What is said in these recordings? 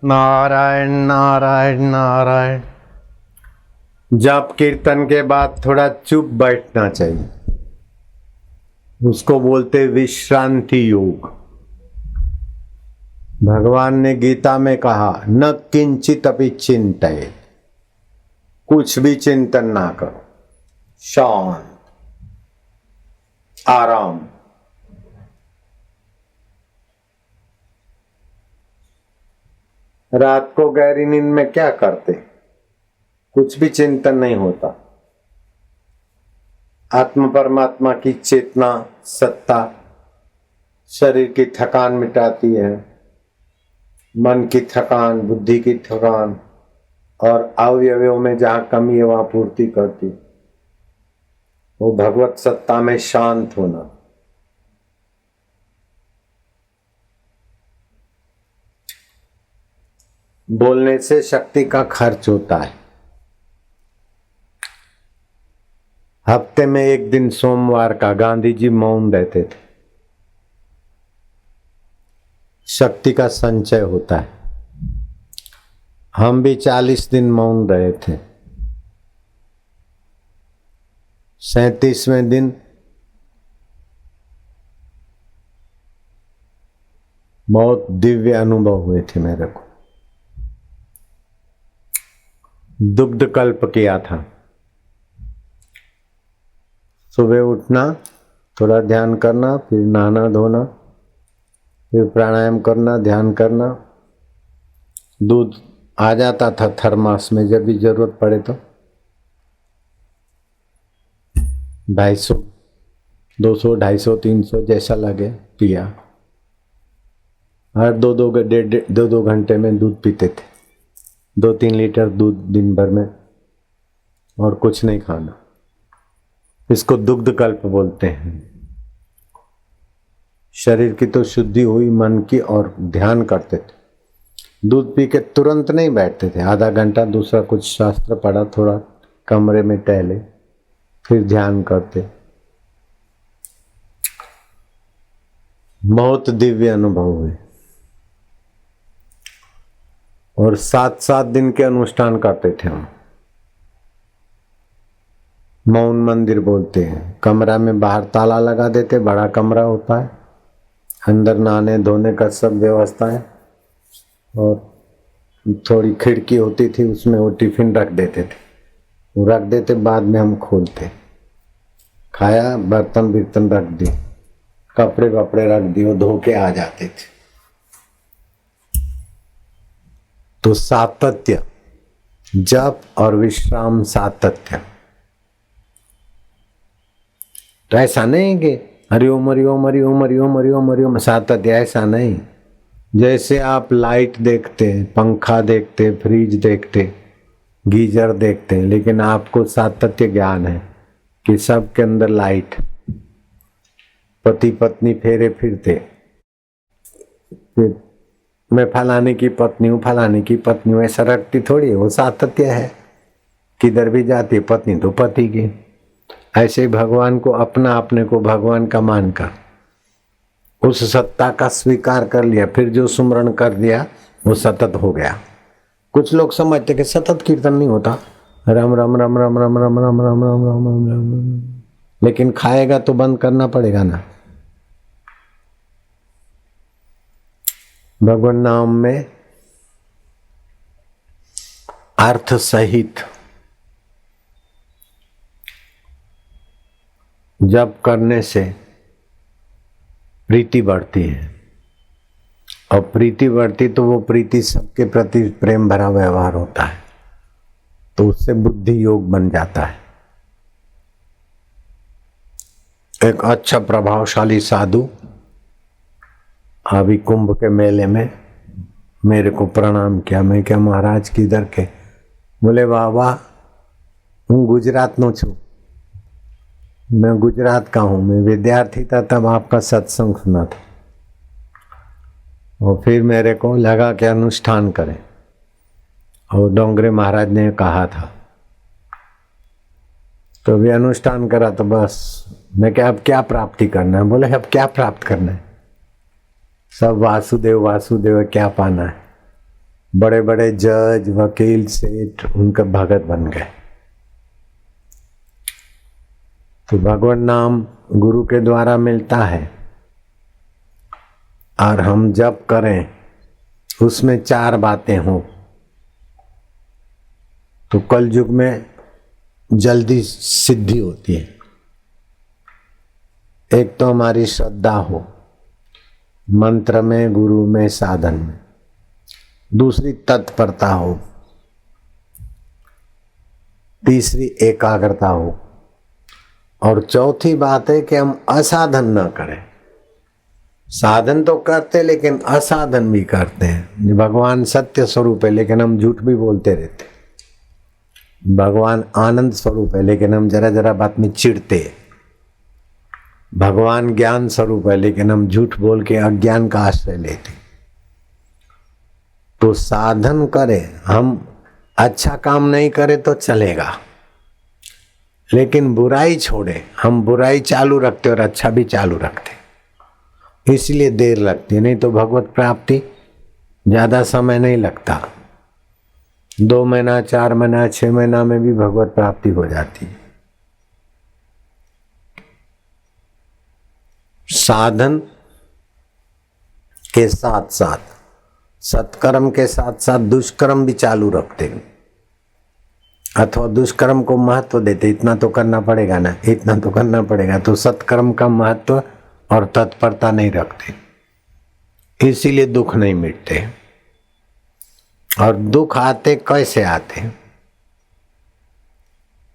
नारायण नारायण नारायण। जप कीर्तन के बाद थोड़ा चुप बैठना चाहिए, उसको बोलते विश्रांति योग। भगवान ने गीता में कहा न किंचित अपि चिंतयेत्, कुछ भी चिंतन ना करो, शांत आराम। रात को गहरी नींद में क्या करते, कुछ भी चिंतन नहीं होता। आत्मा परमात्मा की चेतना सत्ता शरीर की थकान मिटाती है, मन की थकान, बुद्धि की थकान और अवयवों में जहां कमी है वहां पूर्ति करती। वो भगवत सत्ता में शांत होना। बोलने से शक्ति का खर्च होता है। हफ्ते में एक दिन सोमवार का गांधी जी मौन रहते थे, शक्ति का संचय होता है। हम भी 40 दिन मौन रहे थे। 37वें दिन बहुत दिव्य अनुभव हुए थे मेरे को। दुग्ध कल्प किया था। सुबह उठना, थोड़ा ध्यान करना, फिर नहाना धोना, फिर प्राणायाम करना, ध्यान करना। दूध आ जाता था थर्मास में जब भी जरूरत पड़े तो 250, 200, 250, 300 जैसा लगे पिया। हर दो घंटे में दूध पीते थे। 2-3 लीटर दूध दिन भर में, और कुछ नहीं खाना। इसको दुग्ध कल्प बोलते हैं। शरीर की तो शुद्धि हुई, मन की, और ध्यान करते थे। दूध पी के तुरंत नहीं बैठते थे, आधा घंटा दूसरा कुछ शास्त्र पढ़ा, थोड़ा कमरे में टहले, फिर ध्यान करते। बहुत दिव्य अनुभव हुए। और 7-7 दिन के अनुष्ठान करते थे हम। मौन मंदिर बोलते हैं। कमरा में बाहर ताला लगा देते, बड़ा कमरा होता है, अंदर नहाने धोने का सब व्यवस्था है, और थोड़ी खिड़की होती थी, उसमें वो टिफिन रख देते थे। वो रख देते, बाद में हम खोलते। खाया, बर्तन बिर्तन रख दिए, कपड़े वपड़े रख दिए, धो के आ जाते थे। तो सातत्य, जप और विश्राम सातत्य। तो ऐसा नहीं कि हरिओम हरिओम हरिओम हरिओम हरिओम हरिओम सातत्य, ऐसा नहीं। जैसे आप लाइट देखते, पंखा देखते, फ्रिज देखते, गीजर देखते, लेकिन आपको सातत्य ज्ञान है कि सबके अंदर लाइट। पति पत्नी फेरे फिरते, फिर मैं फलाने की पत्नी हूँ, फलाने की पत्नी हूँ, ऐसा रखती थोड़ी है। वो सातत्य है, किधर भी जाती पत्नी तो पति की। ऐसे ही भगवान को अपना, अपने को भगवान का मानकर उस सत्ता का स्वीकार कर लिया, फिर जो सुमरण कर दिया वो सतत हो गया। कुछ लोग समझते कि सतत कीर्तन नहीं होता, राम राम राम राम राम राम राम राम राम राम राम राम, लेकिन खाएगा तो बंद करना पड़ेगा ना। भगवान नाम में अर्थ सहित जप करने से प्रीति बढ़ती है, और प्रीति बढ़ती तो वो प्रीति सबके प्रति प्रेम भरा व्यवहार होता है, तो उससे बुद्धि योग बन जाता है। एक अच्छा प्रभावशाली साधु अभी कुंभ के मेले में मेरे को प्रणाम किया। मैं क्या महाराज किधर के? बोले बाबा हूँ गुजरात नो छू। मैं गुजरात का हूँ, मैं विद्यार्थी था तब आपका सत्संग सुना था, और फिर मेरे को लगा कि अनुष्ठान करें, और डोंगरे महाराज ने कहा था, तो भी अनुष्ठान करा। तो बस मैं क्या, अब क्या प्राप्ति करना है? बोले अब क्या प्राप्त करना है? सब वासुदेव वासुदेव, क्या पाना है? बड़े बड़े जज, वकील, सेठ उनके भगत बन गए। तो भगवान नाम गुरु के द्वारा मिलता है और हम जप करें, उसमें 4 बातें हों तो कल युग में जल्दी सिद्धि होती है। एक तो हमारी श्रद्धा हो मंत्र में, गुरु में, साधन में। दूसरी तत्परता हो। तीसरी एकाग्रता हो। और चौथी बात है कि हम असाधन न करें। साधन तो करते लेकिन असाधन भी करते हैं। भगवान सत्य स्वरूप है लेकिन हम झूठ भी बोलते रहते। भगवान आनंद स्वरूप है लेकिन हम जरा जरा बात में चिढ़ते। भगवान ज्ञान स्वरूप है लेकिन हम झूठ बोल के अज्ञान का आश्रय लेते। तो साधन करें, हम अच्छा काम नहीं करें तो चलेगा, लेकिन बुराई छोड़े। हम बुराई चालू रखते और अच्छा भी चालू रखते, इसलिए देर लगती। नहीं तो भगवत प्राप्ति ज्यादा समय नहीं लगता। 2 महीना, 4 महीना, 6 महीना में भी भगवत प्राप्ति हो जाती है। साधन के साथ साथ, सत्कर्म के साथ साथ दुष्कर्म भी चालू रखते हैं, अथवा दुष्कर्म को महत्व देते। इतना तो करना पड़ेगा ना, इतना तो करना पड़ेगा। तो सत्कर्म का महत्व और तत्परता नहीं रखते, इसीलिए दुख नहीं मिटते। और दुख आते कैसे आते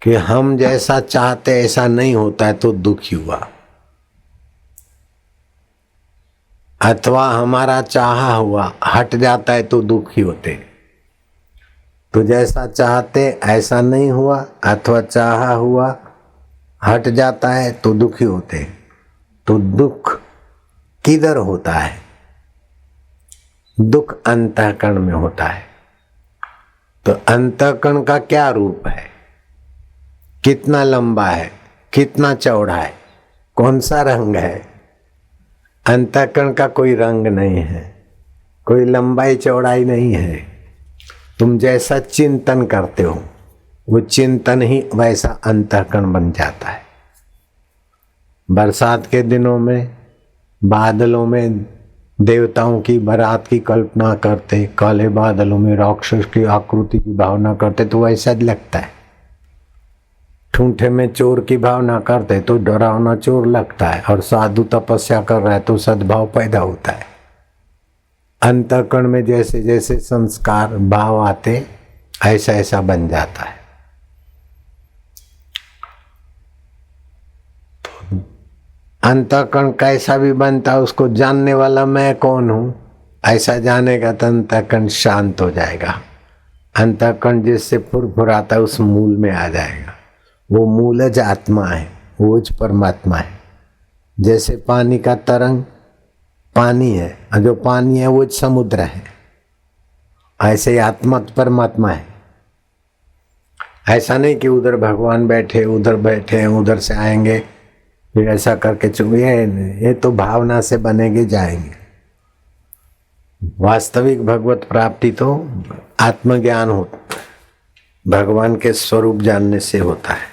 कि हम जैसा चाहते ऐसा नहीं होता है तो दुखी हुआ, अथवा हमारा चाहा हुआ हट जाता है तो दुखी होते। तो जैसा चाहते ऐसा नहीं हुआ, अथवा चाहा हुआ हट जाता है तो दुखी होते। तो दुख किधर होता है? दुख अंतःकरण में होता है। तो अंतःकरण का क्या रूप है? कितना लंबा है, कितना चौड़ा है, कौन सा रंग है? अंतःकरण का कोई रंग नहीं है, कोई लंबाई चौड़ाई नहीं है। तुम जैसा चिंतन करते हो वो चिंतन ही वैसा अंतःकरण बन जाता है। बरसात के दिनों में बादलों में देवताओं की बारात की कल्पना करते, काले बादलों में राक्षस की आकृति की भावना करते तो वैसा लगता है। ठूंठे में चोर की भावना करते तो डरावना चोर लगता है, और साधु तपस्या कर रहा है तो सद्भाव पैदा होता है। अंतःकरण में जैसे जैसे संस्कार भाव आते ऐसा ऐसा बन जाता है। अंतःकरण कैसा भी बनता है उसको जानने वाला मैं कौन हूं, ऐसा जानेगा तो अंतःकरण शांत हो जाएगा। अंतःकरण जिससे फुरफुराता है उस मूल में आ जाएगा। वो मूलज आत्मा है, वो परमात्मा है। जैसे पानी का तरंग पानी है, जो पानी है वो समुद्र है, ऐसे ही आत्मा परमात्मा है। ऐसा नहीं कि उधर भगवान बैठे उधर बैठे उधर से आएंगे फिर ऐसा करके ये तो भावना से बनेंगे जाएंगे। वास्तविक भगवत प्राप्ति तो आत्मज्ञान हो, भगवान के स्वरूप जानने से होता है।